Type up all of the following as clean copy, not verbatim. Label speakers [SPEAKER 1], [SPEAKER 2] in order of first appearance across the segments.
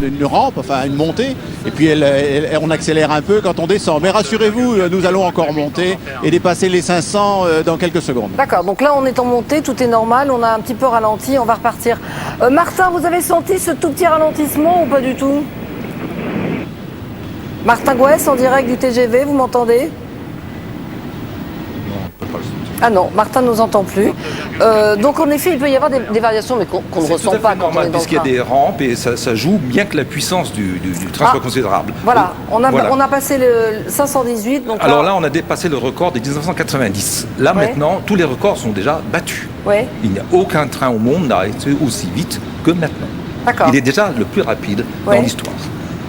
[SPEAKER 1] une rampe, enfin une montée, et puis on accélère un peu quand on descend. Mais rassurez-vous, nous allons encore monter et dépasser les 500 dans quelques secondes.
[SPEAKER 2] D'accord, donc là on est en montée, tout est normal, on a un petit peu ralenti, on va repartir. Martin, vous avez senti ce tout petit ralentissement ou pas du tout? Martin Gouès en direct du TGV, vous m'entendez? Ah non, Martin ne nous entend plus. Donc en effet, il peut y avoir des variations, mais qu'on ne ressent pas quand on est dans le train.
[SPEAKER 3] Puisqu'il y a des rampes et ça joue bien que la puissance du train soit considérable.
[SPEAKER 2] Voilà, on a passé le 518. Donc
[SPEAKER 3] alors là, on a dépassé le record des 1990. Là maintenant, tous les records sont déjà battus.
[SPEAKER 2] Ouais.
[SPEAKER 3] Il n'y a aucun train au monde n'a été aussi vite que maintenant.
[SPEAKER 2] D'accord.
[SPEAKER 3] Il est déjà le plus rapide dans l'histoire.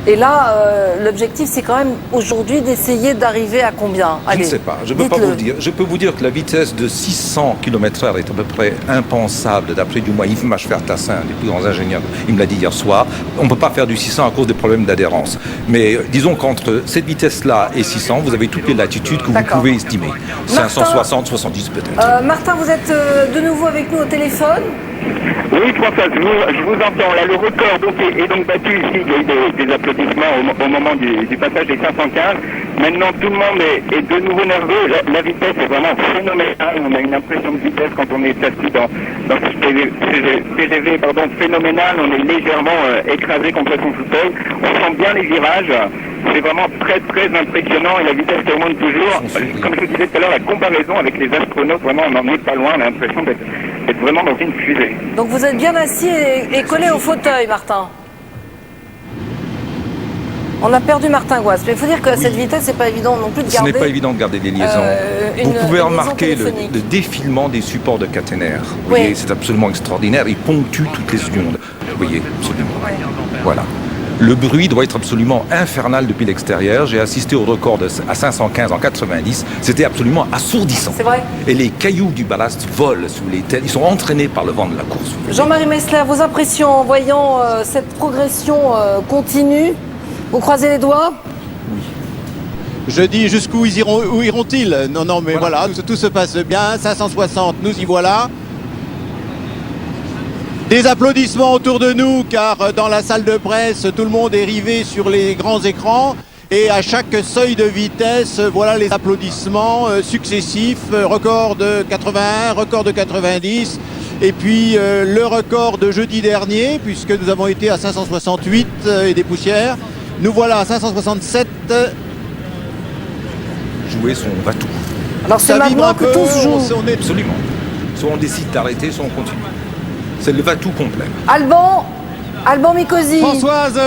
[SPEAKER 2] Et là, l'objectif, c'est quand même aujourd'hui d'essayer d'arriver à combien?
[SPEAKER 3] Je ne sais pas, je ne peux pas vous le dire. Je peux vous dire que la vitesse de 600 km/h est à peu près impensable, d'après du moins Yves Machfer-Tassin, un des plus grands ingénieurs, il me l'a dit hier soir. On ne peut pas faire du 600 à cause des problèmes d'adhérence. Mais disons qu'entre cette vitesse-là et 600, vous avez toutes les latitudes que vous pouvez estimer. 560, 70 peut-être.
[SPEAKER 2] Martin, vous êtes de nouveau avec nous au téléphone?
[SPEAKER 4] Oui, François, je vous entends. Là, le record est donc battu ici. Il y a eu des applaudissements au moment du passage des 515. Maintenant, tout le monde est de nouveau nerveux. La vitesse est vraiment phénoménale. On a une impression de vitesse quand on est assis dans ce TGV phénoménal. On est légèrement écrasé contre son fauteuil. On sent bien les virages. C'est vraiment très très impressionnant et la vitesse augmente toujours. Comme je vous disais tout à l'heure, la comparaison avec les astronautes, vraiment on n'en est pas loin, on a l'impression d'être vraiment dans une fusée.
[SPEAKER 2] Donc vous êtes bien assis et collé au fauteuil, Martin. On a perdu Martin Gouès, mais il faut dire que cette vitesse, c'est pas évident non plus de garder.
[SPEAKER 3] Ce n'est pas évident de garder des liaisons. Vous pouvez remarquer le défilement des supports de caténaire. Vous voyez, c'est absolument extraordinaire. Il ponctue toutes les secondes. Vous voyez, absolument. Voilà. Le bruit doit être absolument infernal depuis l'extérieur. J'ai assisté au record à 515 en 90. C'était absolument assourdissant.
[SPEAKER 2] C'est vrai.
[SPEAKER 3] Et les cailloux du ballast volent sous les têtes. Ils sont entraînés par le vent de la course.
[SPEAKER 2] Jean-Marie Messler, vos impressions en voyant cette progression continue? Vous croisez les doigts?
[SPEAKER 1] Oui. Je dis jusqu'où iront-ils? Non, mais voilà, tout se passe bien. 560, nous y voilà. Des applaudissements autour de nous, car dans la salle de presse, tout le monde est rivé sur les grands écrans. Et à chaque seuil de vitesse, voilà les applaudissements successifs. Record de 81, record de 90. Et puis le record de jeudi dernier, puisque nous avons été à 568 et des poussières. Nous voilà à 567.
[SPEAKER 3] Jouer son va-tout.
[SPEAKER 2] Alors c'est maintenant que tous jouent.
[SPEAKER 3] Absolument. Soit on décide d'arrêter, soit on continue. C'est le va-tout complet.
[SPEAKER 2] Alban Mikosi.
[SPEAKER 5] Françoise,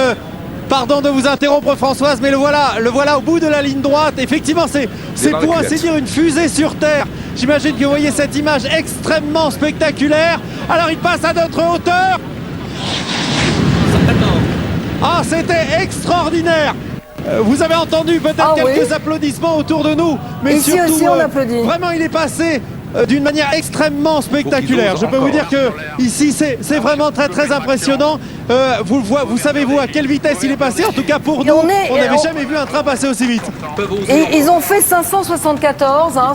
[SPEAKER 5] pardon de vous interrompre Françoise, mais le voilà au bout de la ligne droite. Effectivement, c'est pour ainsi dire une fusée sur Terre. J'imagine que vous voyez cette image extrêmement spectaculaire. Alors il passe à notre hauteur. Ah, c'était extraordinaire. Vous avez entendu peut-être quelques applaudissements autour de nous, mais
[SPEAKER 2] ici
[SPEAKER 5] surtout,
[SPEAKER 2] aussi on applaudit.
[SPEAKER 5] Vraiment, il est passé d'une manière extrêmement spectaculaire. Je peux vous dire que ici c'est vraiment très très impressionnant. Vous savez-vous à quelle vitesse il est passé? En tout cas pour nous, on n'avait jamais vu un train passer aussi vite.
[SPEAKER 2] Et ils ont fait 574. Hein.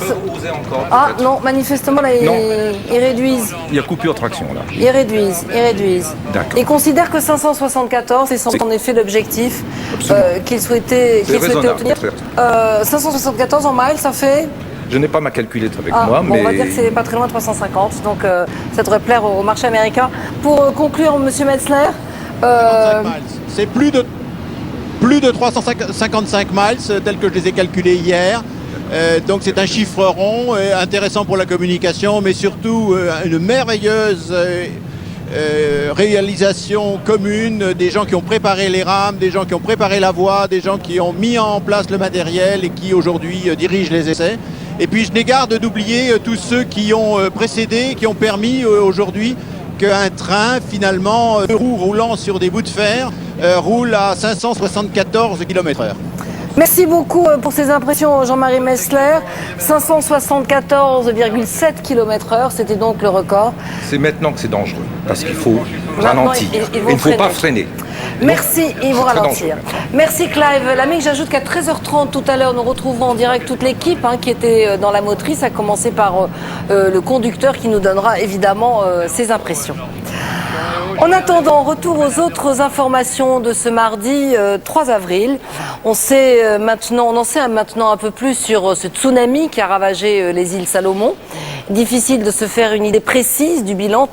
[SPEAKER 2] Ah non, manifestement là ils réduisent.
[SPEAKER 3] Il y a coupure de traction là.
[SPEAKER 2] Ils réduisent.
[SPEAKER 3] D'accord.
[SPEAKER 2] Ils considèrent que 574 c'est en effet l'objectif qu'ils souhaitaient obtenir. 574 en miles, ça fait.
[SPEAKER 3] Je n'ai pas ma calculette avec moi,
[SPEAKER 2] mais... on va dire que c'est pas très loin de 350, donc ça devrait plaire au marché américain. Pour conclure, Monsieur Metzler...
[SPEAKER 1] C'est plus de 355 miles, tel que je les ai calculés hier. Donc c'est un chiffre rond, intéressant pour la communication, mais surtout une merveilleuse réalisation commune, des gens qui ont préparé les rames, des gens qui ont préparé la voie, des gens qui ont mis en place le matériel et qui aujourd'hui dirigent les essais. Et puis je n'ai garde d'oublier tous ceux qui ont précédé, qui ont permis aujourd'hui qu'un train, finalement, deux roues roulant sur des bouts de fer, roule à 574 km/h.
[SPEAKER 2] Merci beaucoup pour ces impressions, Jean-Marie Messler. 574,7 km/h, c'était donc le record.
[SPEAKER 3] C'est maintenant que c'est dangereux, parce qu'il faut ralentir. Il ne faut pas freiner.
[SPEAKER 2] Merci, ils vont ralentir. Merci Clive. L'ami, j'ajoute qu'à 13h30 tout à l'heure, nous retrouverons en direct toute l'équipe qui était dans la motrice, à commencer par le conducteur qui nous donnera évidemment ses impressions. En attendant, retour aux autres informations de ce mardi 3 avril. On en sait maintenant un peu plus sur ce tsunami qui a ravagé les îles Salomon. Difficile de se faire une idée précise du bilan.